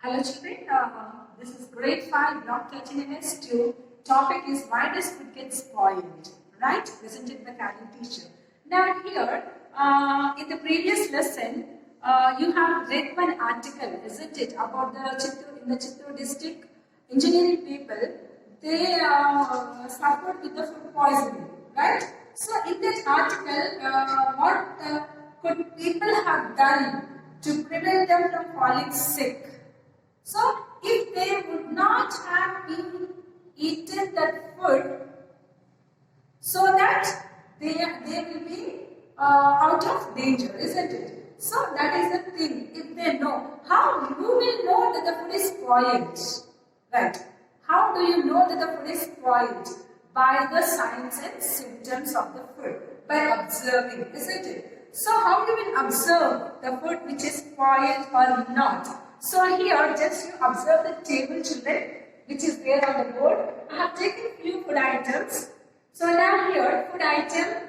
Hello children, this is grade 5, block 13 and S2. Topic is why does food get spoiled, right? Presented by Karen teacher. Now here, in the previous lesson, you have read one article, isn't it, about in the Chittoor district engineering people, they suffered with the food poisoning, right? So in that article, what could people have done to prevent them from falling sick? So, if they would not have been eaten that food, so that they will be out of danger, isn't it? So, that is the thing. If they know, how you will know that the food is spoiled, right? How do you know that the food is spoiled? By the signs and symptoms of the food, by observing, isn't it? So, how you will observe the food which is spoiled or not? So here, just you observe the table, children, which is there on the board. I have taken few food items. So now here, food item.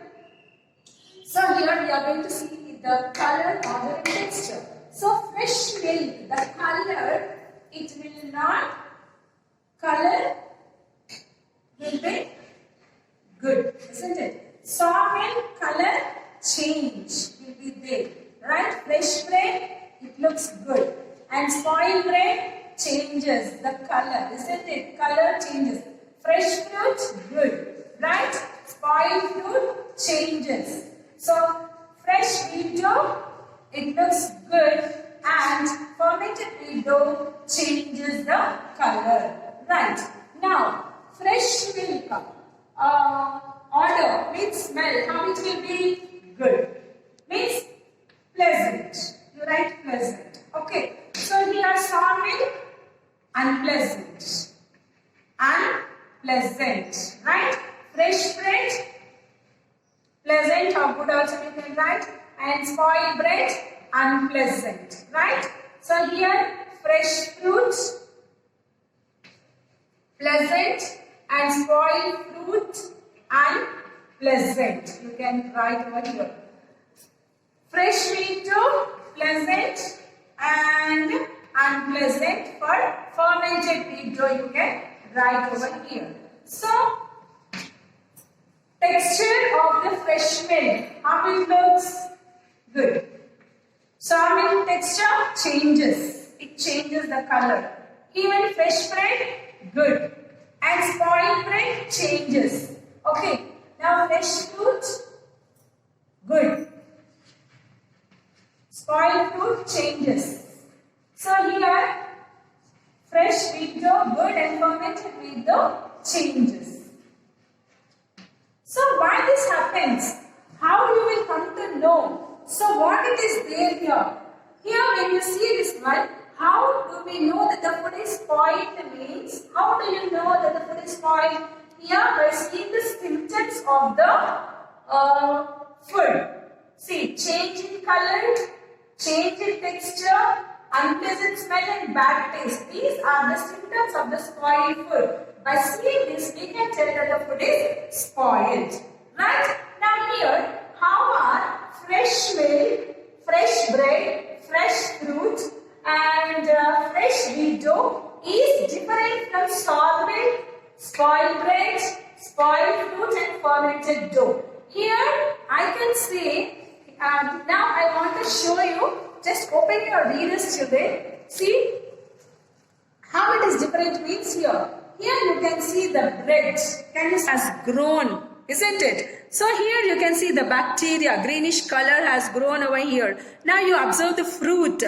So here we are going to see the color, order and texture. So fresh milk, the color, it will not, color will be good, isn't it? Sour milk, color, change will be there, right? Fresh bread, it looks good. And spoiled bread changes the color, isn't it? Color changes. Fresh fruit, good, right? Spoiled fruit changes. So, fresh wheat dough, it looks good, and fermented wheat dough changes the color, right? Now, fresh milk, odor means smell, how it will be? Good. Means pleasant. You write pleasant. Okay. So here sour milk, unpleasant. Unpleasant, right? Fresh bread, pleasant or good also you can write. And spoiled bread, unpleasant, right? So here fresh fruits, pleasant, and spoiled fruit, unpleasant. You can write over here. Fresh wheat dough, pleasant, and unpleasant. For fermented wheat dough you can write over here. So, texture of the fresh milk, how it looks? Good. Sour milk texture changes. It changes the color. Even fresh bread, good. And spoiled bread changes. Okay. Now fresh fruit, good. Spoiled fruit changes. So here, fresh wheat dough, good, and fermented wheat dough changes. So why this happens? How you will come to know? So what it is there here? Here when you see this one, how do we know that the food is spoiled means? How do you know that the food is spoiled? Here by seeing the symptoms of the food. See, change in color, change in texture, unpleasant smell and bad taste. These are the symptoms of the spoiled food. By seeing this, we can tell that the food is spoiled. Right? Now here, how are fresh milk, fresh bread, fresh fruit and fresh wheat dough is different from sour milk, spoiled bread, spoiled fruit and fermented dough. Here, I can say, now I want to show you. Just open your readers, children. See how it is different means here. Here you can see the bread has grown, isn't it? So here you can see the bacteria, greenish color has grown over here. Now you observe the fruit.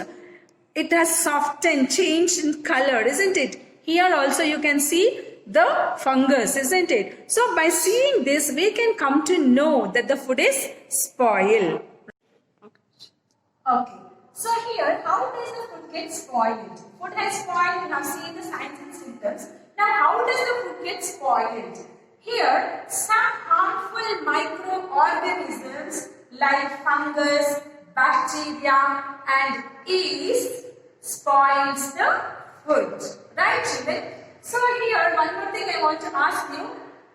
It has softened, changed in color, isn't it? Here also you can see the fungus, isn't it? So by seeing this, we can come to know that the food is spoiled. Okay. So here, how does the food get spoiled? Food has spoiled, you have seen the signs and symptoms. Now, how does the food get spoiled? Here, some harmful microorganisms like fungus, bacteria and yeast spoils the food. Right, children? So here, one more thing I want to ask you.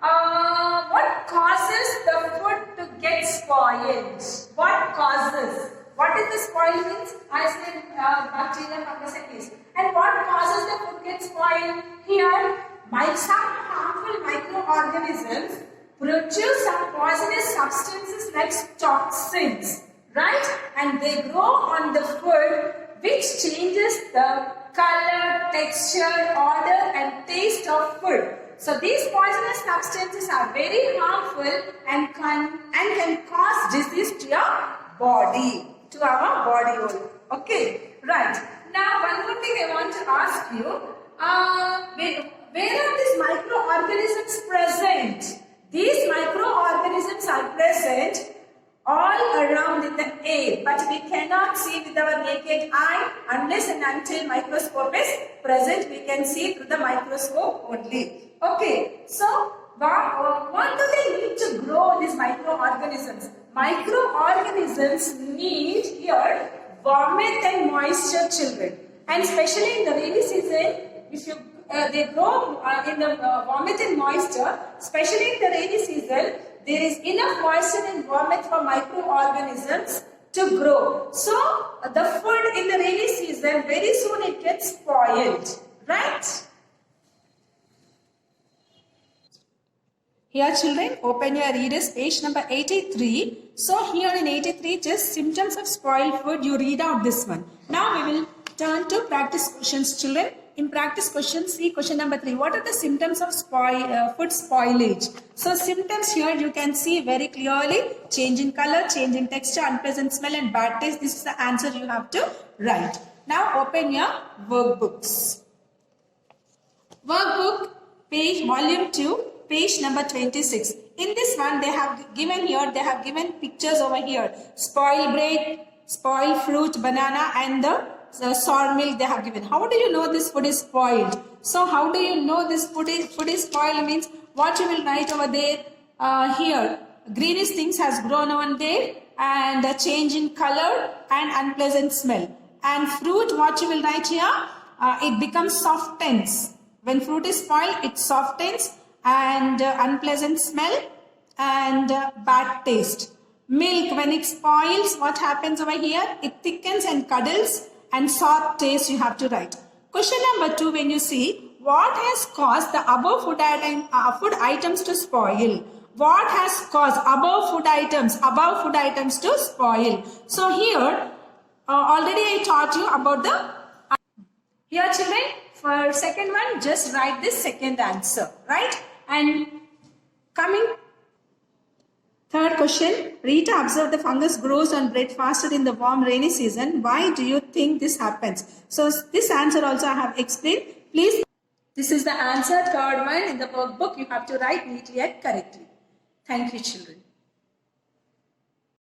What causes the food to get spoiled? What causes? What is the spoil means? I said bacteria, fungus and yeast. And what spoil. Here, some harmful microorganisms produce some poisonous substances like toxins, right? And they grow on the food, which changes the color, texture, odor and taste of food. So these poisonous substances are very harmful and can cause disease to your body, to our body only. Okay, right. Now one more thing I want to ask you, where are these microorganisms present? These microorganisms are present all around in the air, but we cannot see with our naked eye unless and until microscope is present. We can see through the microscope only. Okay, so what do they need to grow, these microorganisms? Microorganisms need here vomit and moisture, children, and especially in the rainy season, if you they grow in the vomit and moisture, especially in the rainy season. There is enough moisture and vomit for microorganisms to grow. So the food in the rainy season, very soon it gets spoiled, right? Here children, open your readers page number 83. So here in 83, just symptoms of spoiled food, you read out this one. Now we will turn to practice questions, children. In practice questions, see question number 3. What are the symptoms of food spoilage? So symptoms here you can see very clearly: change in color, change in texture, unpleasant smell and bad taste. This is the answer you have to write. Now open your workbooks. Workbook, volume 2, page number 26. In this one, they have given pictures over here. Spoiled bread, spoiled fruit, banana and the sour milk they have given. How do you know this food is spoiled? So how do you know this food is spoiled? Means what you will write over there. Here, greenish things has grown on there and a change in color and unpleasant smell. And fruit, what you will write here? It becomes softens. When fruit is spoiled, it softens and unpleasant smell and bad taste. Milk, when it spoils, what happens over here? It thickens and curdles and sour taste you have to write. Question number 2, when you see, what has caused the above food items to spoil? What has caused above food items to spoil? So here, already I taught you about the... Here children, for second one, just write this second answer, right? And coming third question, Rita observed the fungus grows on bread faster in the warm rainy season. Why do you think this happens? So this answer also I have explained. Please, this is the answer, third one in the workbook. You have to write neatly and correctly. Thank you children.